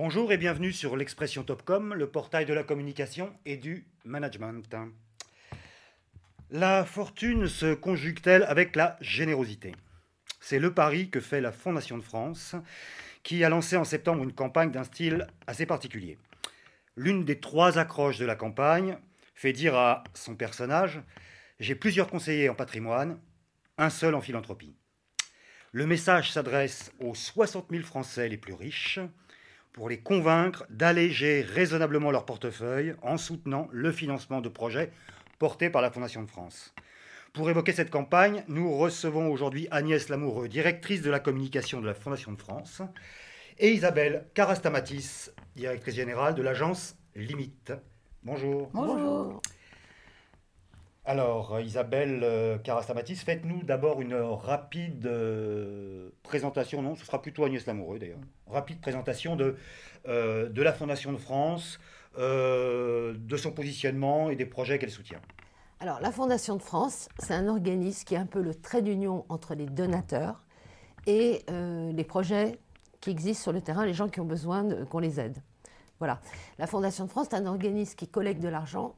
Bonjour et bienvenue sur l'Expression Topcom, le portail de la communication et du management. La fortune se conjugue-t-elle avec la générosité? C'est le pari que fait la Fondation de France, qui a lancé en septembre une campagne d'un style assez particulier. L'une des 3 accroches de la campagne fait dire à son personnage « J'ai plusieurs conseillers en patrimoine, un seul en philanthropie ». Le message s'adresse aux 60 000 Français les plus riches pour les convaincre d'alléger raisonnablement leur portefeuille en soutenant le financement de projets portés par la Fondation de France. Pour évoquer cette campagne, nous recevons aujourd'hui Agnès Lamoureux, directrice de la communication de la Fondation de France, et Isabelle Karastamatis, directrice générale de l'agence Limite. Bonjour. Bonjour. Alors, Isabelle Karastamatis, faites-nous d'abord une rapide présentation, non, ce sera plutôt Agnès Lamoureux d'ailleurs, rapide présentation de la Fondation de France, de son positionnement et des projets qu'elle soutient. Alors, la Fondation de France, c'est un organisme qui est un peu le trait d'union entre les donateurs et les projets qui existent sur le terrain, les gens qui ont besoin qu'on les aide. Voilà. La Fondation de France, c'est un organisme qui collecte de l'argent,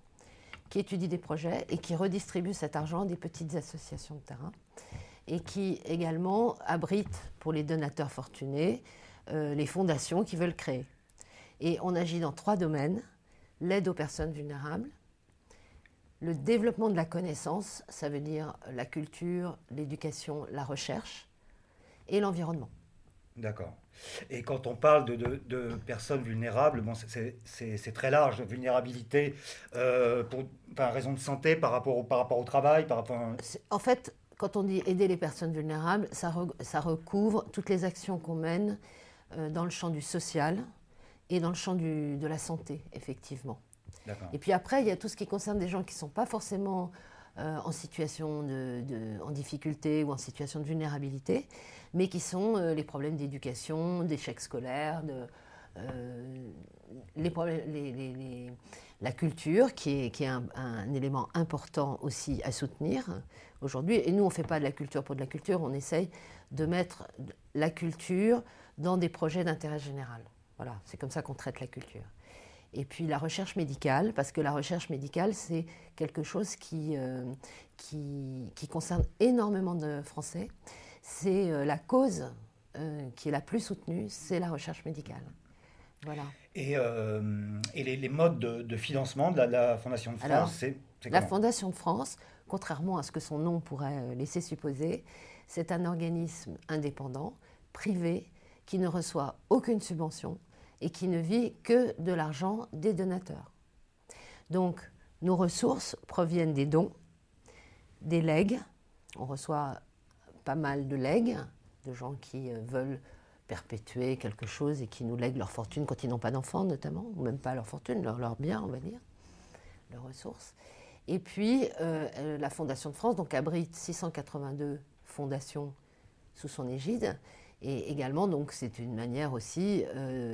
qui étudie des projets et qui redistribue cet argent à des petites associations de terrain et qui également abrite pour les donateurs fortunés les fondations qui veulent créer. Et on agit dans 3 domaines: l'aide aux personnes vulnérables, le développement de la connaissance, ça veut dire la culture, l'éducation, la recherche, et l'environnement. D'accord. Et quand on parle de personnes vulnérables, bon, c'est très large, vulnérabilité pour raison de santé, par rapport au travail, par rapport à... En fait, quand on dit aider les personnes vulnérables, ça recouvre toutes les actions qu'on mène dans le champ du social et dans le champ de la santé, effectivement. Et puis après, il y a tout ce qui concerne des gens qui ne sont pas forcément en situation en difficulté ou en situation de vulnérabilité, mais qui sont les problèmes d'éducation, d'échec scolaire, la culture, qui est un élément important aussi à soutenir aujourd'hui. Et nous, on ne fait pas de la culture pour de la culture, on essaye de mettre la culture dans des projets d'intérêt général. Voilà, c'est comme ça qu'on traite la culture. Et puis la recherche médicale, parce que la recherche médicale, c'est quelque chose qui concerne énormément de Français. C'est la cause qui est la plus soutenue, c'est la recherche médicale. Voilà. Et les modes de financement de la Fondation de France, alors, c'est la comment? Fondation de France, contrairement à ce que son nom pourrait laisser supposer, c'est un organisme indépendant, privé, qui ne reçoit aucune subvention et qui ne vit que de l'argent des donateurs. Donc, nos ressources proviennent des dons, des legs. On reçoit pas mal de legs, de gens qui veulent perpétuer quelque chose et qui nous lèguent leur fortune quand ils n'ont pas d'enfants, notamment, ou même pas leur fortune, leur bien, on va dire, leurs ressources. Et puis, la Fondation de France donc, abrite 682 fondations sous son égide. Et également, donc, c'est une manière aussi,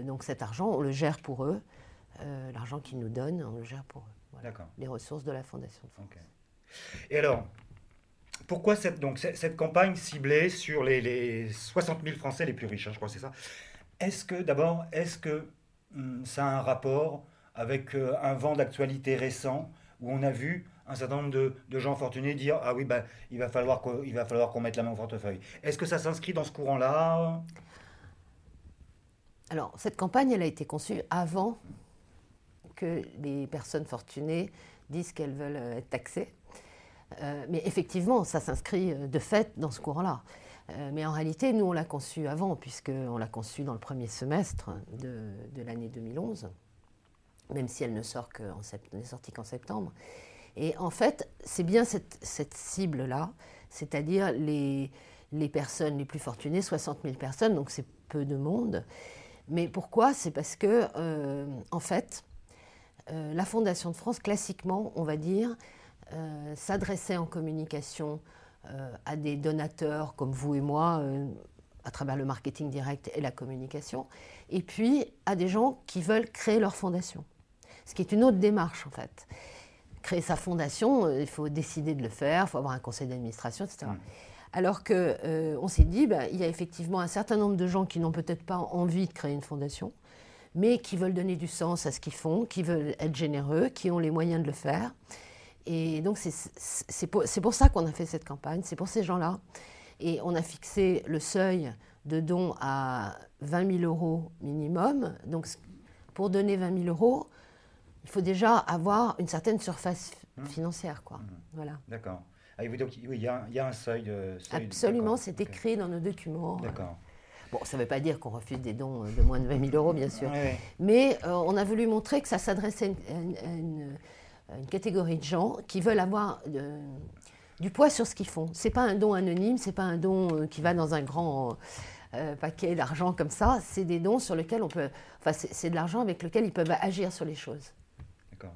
donc cet argent, on le gère pour eux. L'argent qu'ils nous donnent, on le gère pour eux. Voilà. D'accord. Les ressources de la Fondation de France. Okay. Et alors, pourquoi cette campagne ciblée sur les 60 000 Français les plus riches, hein, je crois que c'est ça. Est-ce que ça a un rapport avec un vent d'actualité récent où on a vu un certain nombre de gens fortunés dire « Ah oui, bah, il va falloir qu'on mette la main au portefeuille ». Est-ce que ça s'inscrit dans ce courant-là? Alors, cette campagne, elle a été conçue avant que les personnes fortunées disent qu'elles veulent être taxées. Mais effectivement, ça s'inscrit de fait dans ce courant-là. Mais en réalité, nous, on l'a conçu avant, puisqu'on l'a conçu dans le premier semestre de l'année 2011, même si elle ne n'est sortie qu'en septembre. Et en fait, c'est bien cette cible-là, c'est-à-dire les personnes les plus fortunées, 60 000 personnes, donc c'est peu de monde. Mais pourquoi? C'est parce que, en fait, la Fondation de France, classiquement, on va dire, s'adressait en communication à des donateurs comme vous et moi, à travers le marketing direct et la communication, et puis à des gens qui veulent créer leur fondation. Ce qui est une autre démarche, en fait. Créer sa fondation, il faut décider de le faire, il faut avoir un conseil d'administration, etc. Alors qu'on s'est dit, il y a effectivement un certain nombre de gens qui n'ont peut-être pas envie de créer une fondation, mais qui veulent donner du sens à ce qu'ils font, qui veulent être généreux, qui ont les moyens de le faire. Et donc, c'est pour ça qu'on a fait cette campagne, c'est pour ces gens-là. Et on a fixé le seuil de dons à 20 000 € minimum. Donc, pour donner 20 000 €, il faut déjà avoir une certaine surface financière, quoi. Voilà. D'accord. Ah, donc, oui, il y a un seuil. Absolument, c'est écrit dans nos documents. D'accord. Bon, ça ne veut pas dire qu'on refuse des dons de moins de 20 000 €, bien sûr. Ouais. Mais on a voulu montrer que ça s'adressait à une catégorie de gens qui veulent avoir du poids sur ce qu'ils font. Ce n'est pas un don anonyme, ce n'est pas un don qui va dans un grand paquet d'argent comme ça. C'est des dons sur lesquels on peut... Enfin, c'est de l'argent avec lequel ils peuvent agir sur les choses. D'accord.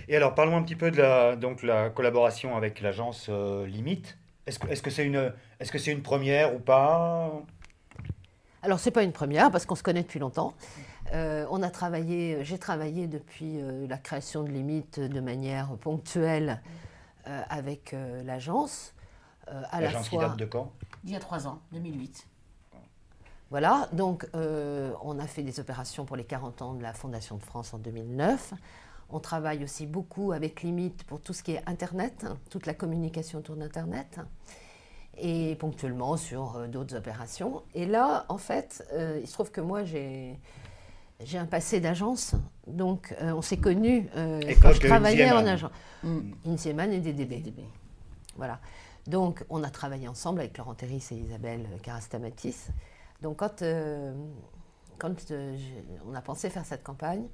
Et alors, parlons un petit peu de la collaboration avec l'agence Limite. Est-ce que c'est une première ou pas? Alors, ce n'est pas une première, parce qu'on se connaît depuis longtemps. J'ai travaillé depuis la création de Limite de manière ponctuelle avec l'agence. L'agence qui date de quand? Il y a 3 ans, 2008. Voilà, donc on a fait des opérations pour les 40 ans de la Fondation de France en 2009. On travaille aussi beaucoup avec Limite pour tout ce qui est Internet, toute la communication autour d'Internet, et ponctuellement sur d'autres opérations. Et là, en fait, il se trouve que moi, j'ai un passé d'agence, donc on s'est connus quand je travaillais en agence. Inseman et DDB. Voilà. Donc, on a travaillé ensemble avec Laurent Terris et Isabelle Karastamatis. Donc, quand on a pensé faire cette campagne,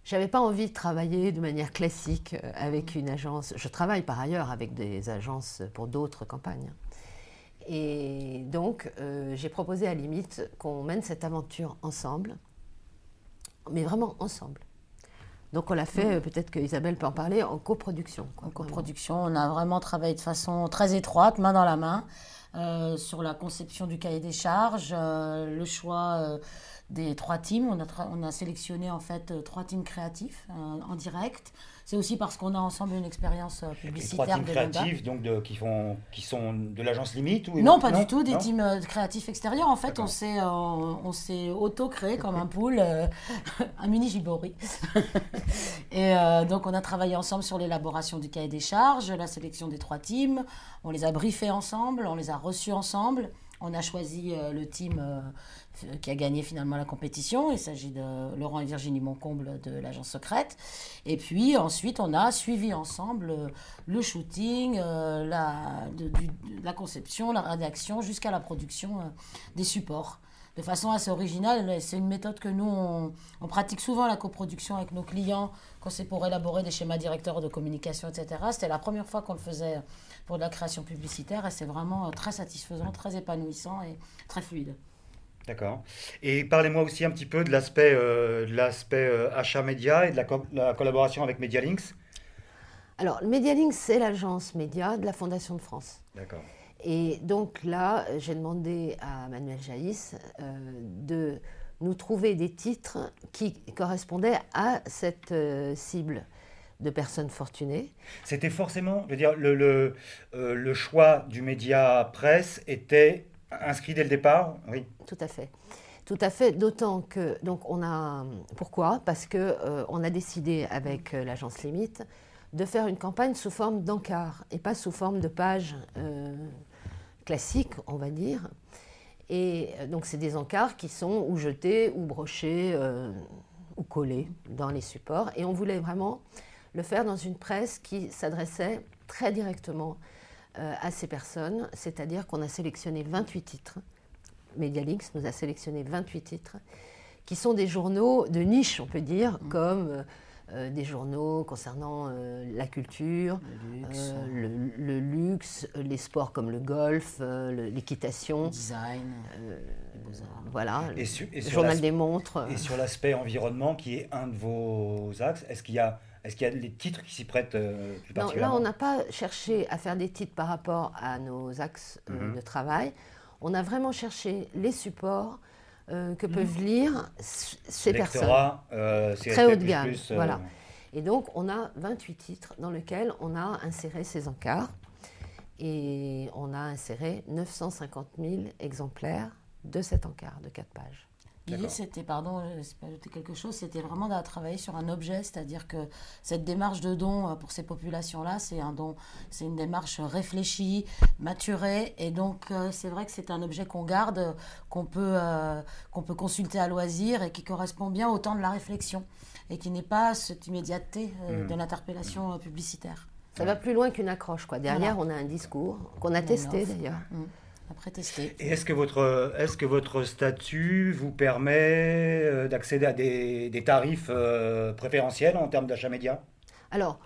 je n'avais pas envie de travailler de manière classique avec une agence. Je travaille par ailleurs avec des agences pour d'autres campagnes. Et donc, j'ai proposé à Limite qu'on mène cette aventure ensemble, mais vraiment ensemble. Donc, on l'a fait, peut-être que Isabelle peut en parler, en coproduction. En coproduction, on a vraiment travaillé de façon très étroite, main dans la main, sur la conception du cahier des charges, le choix des 3 teams. On a sélectionné en fait 3 teams créatifs en direct. C'est aussi parce qu'on a ensemble une expérience publicitaire. 3 teams créatifs donc qui sont de l'agence Limite ou Non, pas du tout, des teams créatifs extérieurs. En fait, on s'est auto-créé comme un pool, un mini Gibori. Et donc, on a travaillé ensemble sur l'élaboration du cahier des charges, la sélection des 3 teams. On les a briefés ensemble, on les a reçus ensemble. On a choisi le team qui a gagné finalement la compétition. Il s'agit de Laurent et Virginie Moncomble de l'agence secrète. Et puis ensuite, on a suivi ensemble le shooting, la conception, la rédaction, jusqu'à la production des supports. De façon assez originale, c'est une méthode que nous, on pratique souvent, la coproduction avec nos clients, quand c'est pour élaborer des schémas directeurs de communication, etc. C'était la première fois qu'on le faisait pour de la création publicitaire et c'est vraiment très satisfaisant, très épanouissant et très fluide. D'accord. Et parlez-moi aussi un petit peu de l'aspect achat média et de la collaboration avec Medialinks. Alors, Medialinks, c'est l'agence média de la Fondation de France. D'accord. Et donc là, j'ai demandé à Manuel Jaïs de nous trouver des titres qui correspondaient à cette cible de personnes fortunées. C'était forcément, je veux dire, le choix du média presse était inscrit dès le départ, oui. Tout à fait. Tout à fait, d'autant que, donc pourquoi? Parce qu'on a décidé avec l'agence Limite de faire une campagne sous forme d'encart et pas sous forme de pages classiques, on va dire. Et donc c'est des encarts qui sont ou jetés ou brochés ou collés dans les supports. Et on voulait vraiment le faire dans une presse qui s'adressait très directement à ces personnes, c'est-à-dire qu'on a sélectionné 28 titres. Medialinks nous a sélectionné 28 titres, qui sont des journaux de niche, on peut dire, comme des journaux concernant la culture, le luxe, les sports comme le golf, l'équitation, le design, voilà, et le journal des montres. Et sur l'aspect environnement, qui est un de vos axes, est-ce qu'il y a des titres qui s'y prêtent plus particulièrement? Là, on n'a pas cherché à faire des titres par rapport à nos axes de travail. On a vraiment cherché les supports que peuvent lire ces personnes. Très haut de gamme, voilà. Et donc, on a 28 titres dans lesquels on a inséré ces encarts. Et on a inséré 950 000 exemplaires de cet encart de 4 pages. L'idée, c'était, pardon, je peux ajouter quelque chose, c'était vraiment de travailler sur un objet, c'est-à-dire que cette démarche de don pour ces populations-là, c'est un don, c'est une démarche réfléchie, maturée, et donc c'est vrai que c'est un objet qu'on garde, qu'on peut consulter à loisir et qui correspond bien au temps de la réflexion et qui n'est pas cette immédiateté de l'interpellation publicitaire. Ça va plus loin qu'une accroche, quoi. Derrière, on a un discours qu'on a testé d'ailleurs. Après tester. Et est-ce que votre statut vous permet d'accéder à des tarifs préférentiels en termes d'achat média? Alors,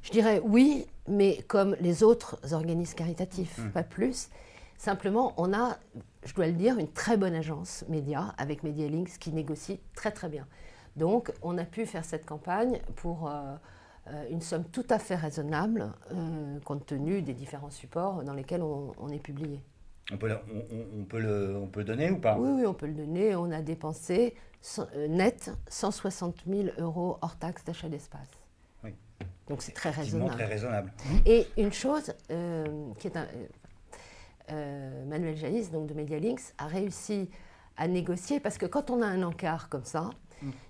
je dirais oui, mais comme les autres organismes caritatifs, pas plus. Simplement, on a, je dois le dire, une très bonne agence média avec Medialinks qui négocie très très bien. Donc, on a pu faire cette campagne pour une somme tout à fait raisonnable, compte tenu des différents supports dans lesquels on est publié. On peut le donner ou pas? Oui, on peut le donner. On a dépensé net 160 000 € hors taxe d'achat d'espace. Oui. Donc c'est très raisonnable. Très raisonnable. Et une chose qui est Manuel Jaïs, donc de Medialinks, a réussi à négocier, parce que quand on a un encart comme ça,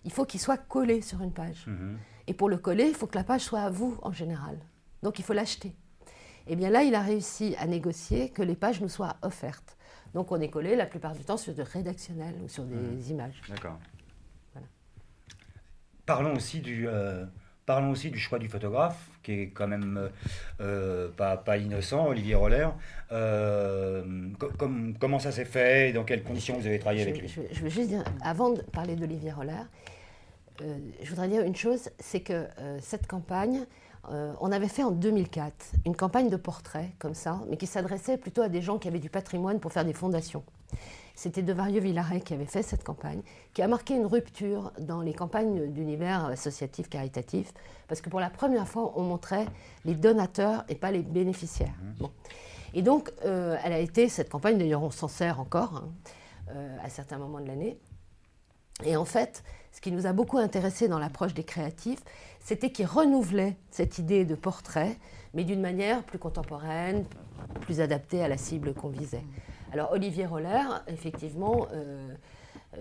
il faut qu'il soit collé sur une page. Et pour le coller, il faut que la page soit à vous en général. Donc il faut l'acheter. Et bien là, il a réussi à négocier que les pages nous soient offertes. Donc on est collé la plupart du temps sur de rédactionnels ou sur des images. D'accord. Voilà. Parlons aussi du choix du photographe, qui est quand même pas innocent, Olivier Roller. Comment ça s'est fait et dans quelles conditions vous avez travaillé avec lui? Je veux juste dire, avant de parler d'Olivier Roller, je voudrais dire une chose, c'est que cette campagne, on avait fait en 2004 une campagne de portraits comme ça, mais qui s'adressait plutôt à des gens qui avaient du patrimoine pour faire des fondations. C'était De Varieux-Villaret qui avait fait cette campagne, qui a marqué une rupture dans les campagnes d'univers associatif caritatif, parce que pour la première fois, on montrait les donateurs et pas les bénéficiaires. Bon. Et donc, elle a été, cette campagne, d'ailleurs on s'en sert encore à certains moments de l'année. Et en fait, ce qui nous a beaucoup intéressé dans l'approche des créatifs, c'était qu'ils renouvelaient cette idée de portrait, mais d'une manière plus contemporaine, plus adaptée à la cible qu'on visait. Alors Olivier Roller, effectivement,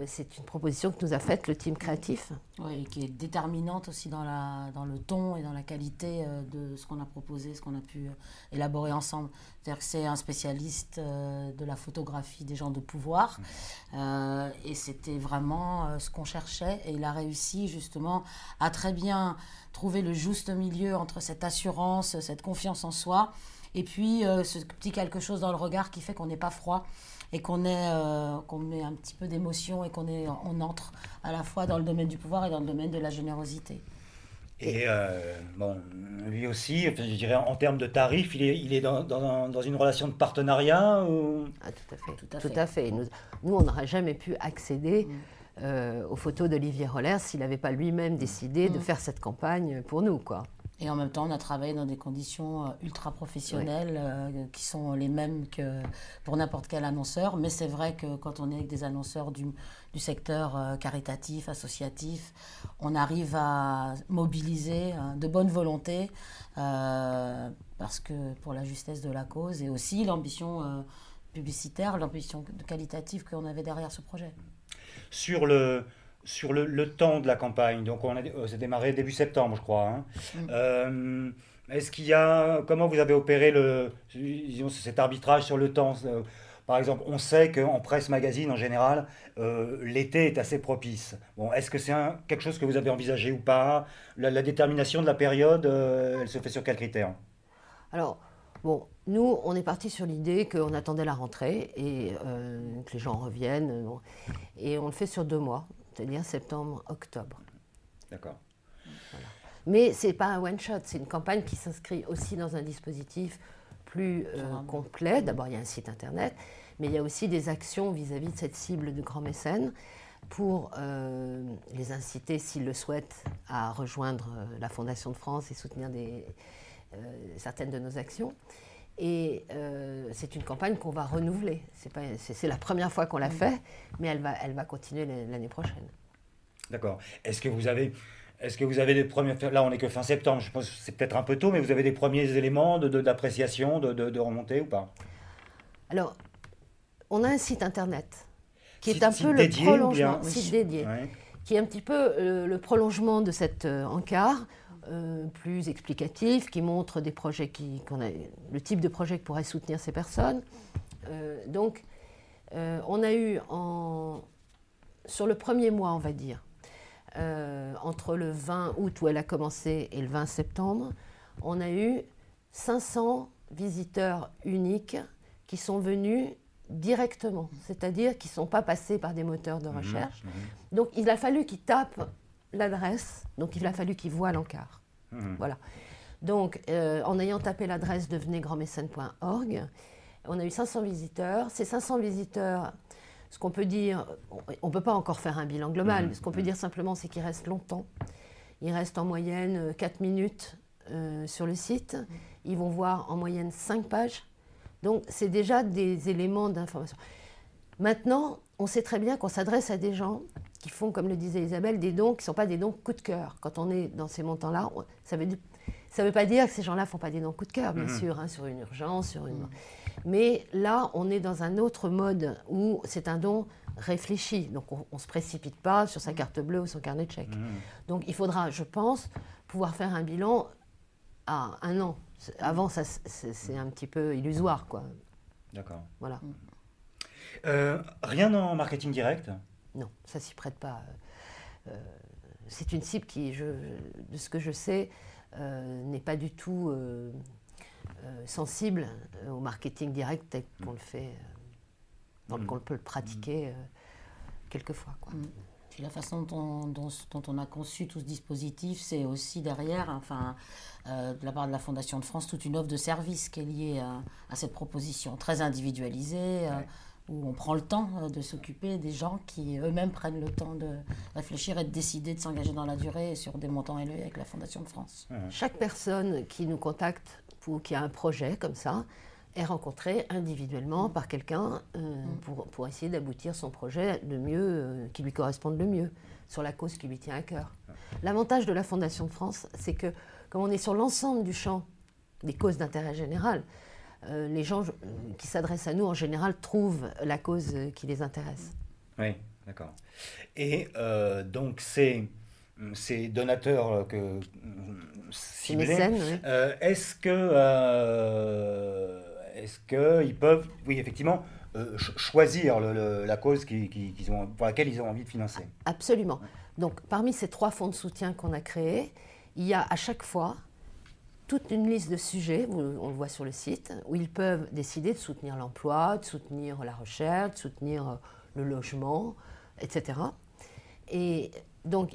c'est une proposition que nous a faite le team créatif. Oui, qui est déterminante aussi dans le ton et dans la qualité de ce qu'on a proposé, ce qu'on a pu élaborer ensemble. C'est-à-dire que c'est un spécialiste de la photographie des gens de pouvoir. Et c'était vraiment ce qu'on cherchait. Et il a réussi justement à très bien trouver le juste milieu entre cette assurance, cette confiance en soi, et puis ce petit quelque chose dans le regard qui fait qu'on n'est pas froid et qu'on met un petit peu d'émotion et on entre à la fois dans le domaine du pouvoir et dans le domaine de la générosité. Et bon, lui aussi, je dirais en termes de tarifs, il est dans une relation de partenariat ou... Ah, tout à fait. Nous, on n'aurait jamais pu accéder aux photos d'Olivier Roller s'il n'avait pas lui-même décidé de faire cette campagne pour nous, quoi. Et en même temps, on a travaillé dans des conditions ultra professionnelles qui sont les mêmes que pour n'importe quel annonceur. Mais c'est vrai que quand on est avec des annonceurs du secteur caritatif, associatif, on arrive à mobiliser de bonne volonté parce que pour la justesse de la cause et aussi l'ambition publicitaire, l'ambition qualitative qu'on avait derrière ce projet. Sur le temps de la campagne, donc c'est démarré début septembre, je crois. Est-ce qu'il y a, comment vous avez opéré cet arbitrage sur le temps? Par exemple, on sait qu'en presse magazine, en général, l'été est assez propice. Bon, est-ce que c'est quelque chose que vous avez envisagé ou pas? La détermination de la période, elle se fait sur quels critères? Alors, bon, nous, on est parti sur l'idée qu'on attendait la rentrée et que les gens reviennent. Et on le fait sur 2 mois. C'est-à-dire septembre, octobre. D'accord. Voilà. Mais ce n'est pas un one-shot, c'est une campagne qui s'inscrit aussi dans un dispositif plus complet. D'abord, il y a un site internet, mais il y a aussi des actions vis-à-vis de cette cible de grands mécènes pour les inciter, s'ils le souhaitent, à rejoindre la Fondation de France et soutenir certaines de nos actions. Et c'est une campagne qu'on va renouveler. C'est la première fois qu'on l'a fait, mais elle va continuer l'année prochaine. D'accord. Est-ce que vous avez des premiers... Là, on n'est que fin septembre, je pense que c'est peut-être un peu tôt, mais vous avez des premiers éléments d'appréciation, de remontée ou pas? Alors, on a un site internet qui est un peu le prolongement, site dédié, qui est un petit peu le prolongement de cet encart, plus explicatif, qui montre des projets le type de projet que pourraient soutenir ces personnes. Donc, on a eu, sur le premier mois, on va dire, entre le 20 août où elle a commencé et le 20 septembre, on a eu 500 visiteurs uniques qui sont venus directement, c'est-à-dire qui ne sont pas passés par des moteurs de recherche. Donc, il a fallu qu'ils tapent l'adresse, donc il a fallu qu'ils voient l'encart. Voilà. Donc, en ayant tapé l'adresse devenezgrandmécène.org, on a eu 500 visiteurs. Ces 500 visiteurs, ce qu'on peut dire, on ne peut pas encore faire un bilan global, mais ce qu'on peut dire simplement, c'est qu'ils restent longtemps. Ils restent en moyenne 4 minutes sur le site. Ils vont voir en moyenne 5 pages. Donc, c'est déjà des éléments d'information. Maintenant, on sait très bien qu'on s'adresse à des gens qui font, comme le disait Isabelle, des dons qui ne sont pas des dons coup de cœur. Quand on est dans ces montants-là, ça ne veut pas dire que ces gens-là ne font pas des dons coup de cœur, bien sûr, hein, sur une urgence, sur une... Mais là, on est dans un autre mode où c'est un don réfléchi. Donc, on ne se précipite pas sur sa carte bleue ou son carnet de chèques. Donc, il faudra, je pense, pouvoir faire un bilan à 1 an. Avant, c'est un petit peu illusoire, quoi. D'accord. Voilà. Rien en marketing direct? Non, ça s'y prête pas. C'est une cible qui, de ce que je sais, n'est pas du tout sensible au marketing direct tel qu'on le fait, qu'on peut le pratiquer quelquefois, quoi. Puis la façon dont on a conçu tout ce dispositif, c'est aussi derrière, de la part de la Fondation de France, toute une offre de service qui est liée à cette proposition, très individualisée, où on prend le temps de s'occuper des gens qui eux-mêmes prennent le temps de réfléchir et de décider de s'engager dans la durée sur des montants élevés avec la Fondation de France. Chaque personne qui nous contacte ou qui a un projet comme ça est rencontrée individuellement par quelqu'un pour essayer d'aboutir son projet le mieux, qui lui corresponde le mieux, sur la cause qui lui tient à cœur. L'avantage de la Fondation de France, c'est que comme on est sur l'ensemble du champ des causes d'intérêt général, les gens qui s'adressent à nous, en général, trouvent la cause qui les intéresse. Oui, d'accord. Et donc, ces donateurs ciblés, mécènes, oui. Est-ce qu'ils peuvent, oui, effectivement, choisir la cause pour laquelle ils ont envie de financer? Absolument. Donc, parmi ces 3 fonds de soutien qu'on a créés, il y a à chaque fois toute une liste de sujets, on le voit sur le site, où ils peuvent décider de soutenir l'emploi, de soutenir la recherche, de soutenir le logement, etc. Et donc,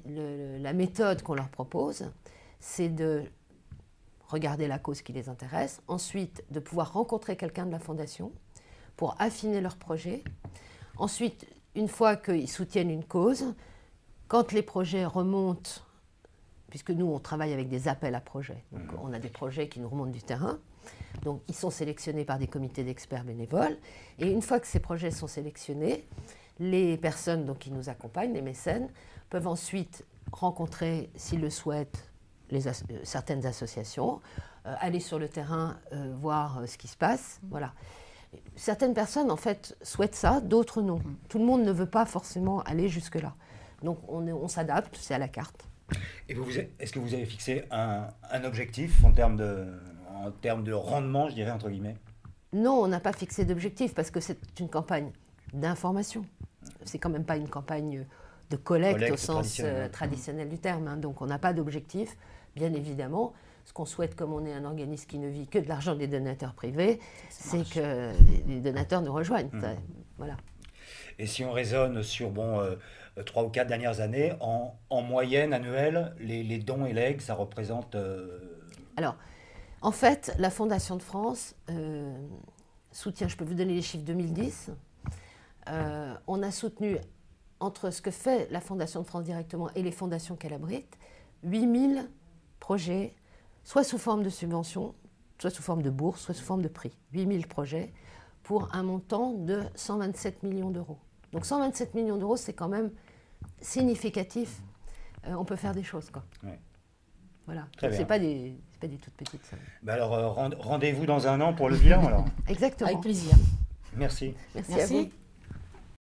la méthode qu'on leur propose, c'est de regarder la cause qui les intéresse, ensuite de pouvoir rencontrer quelqu'un de la Fondation pour affiner leur projet. Ensuite, une fois qu'ils soutiennent une cause, quand les projets remontent, puisque nous, on travaille avec des appels à projets. Donc, on a des projets qui nous remontent du terrain. Donc, ils sont sélectionnés par des comités d'experts bénévoles. Et une fois que ces projets sont sélectionnés, les personnes qui nous accompagnent, les mécènes, peuvent ensuite rencontrer, s'ils le souhaitent, certaines associations, aller sur le terrain, voir ce qui se passe. Voilà. Certaines personnes, en fait, souhaitent ça, d'autres non. Tout le monde ne veut pas forcément aller jusque-là. Donc, on s'adapte, c'est à la carte. Et est-ce que vous avez fixé un objectif en termes de rendement, je dirais, entre guillemets? Non, on n'a pas fixé d'objectif parce que c'est une campagne d'information. C'est quand même pas une campagne de collecte au sens traditionnel du terme. Hein. Donc on n'a pas d'objectif, bien évidemment. Ce qu'on souhaite, comme on est un organisme qui ne vit que de l'argent des donateurs privés, c'est que les donateurs nous rejoignent. Voilà. Et si on raisonne sur 3 ou 4 dernières années, en moyenne annuelle, les dons et legs, ça représente... Alors, en fait, la Fondation de France soutient, je peux vous donner les chiffres 2010, on a soutenu, entre ce que fait la Fondation de France directement et les fondations qu'elle abrite, 8000 projets, soit sous forme de subvention, soit sous forme de bourse, soit sous forme de prix. 8000 projets pour un montant de 127 millions d'euros. Donc 127 millions d'euros, c'est quand même significatif. On peut faire des choses, quoi. Ouais. Voilà. C'est pas des toutes petites sommes. Bah alors, rendez-vous dans 1 an pour le bilan, alors. Exactement. Avec plaisir. Merci. Merci à vous.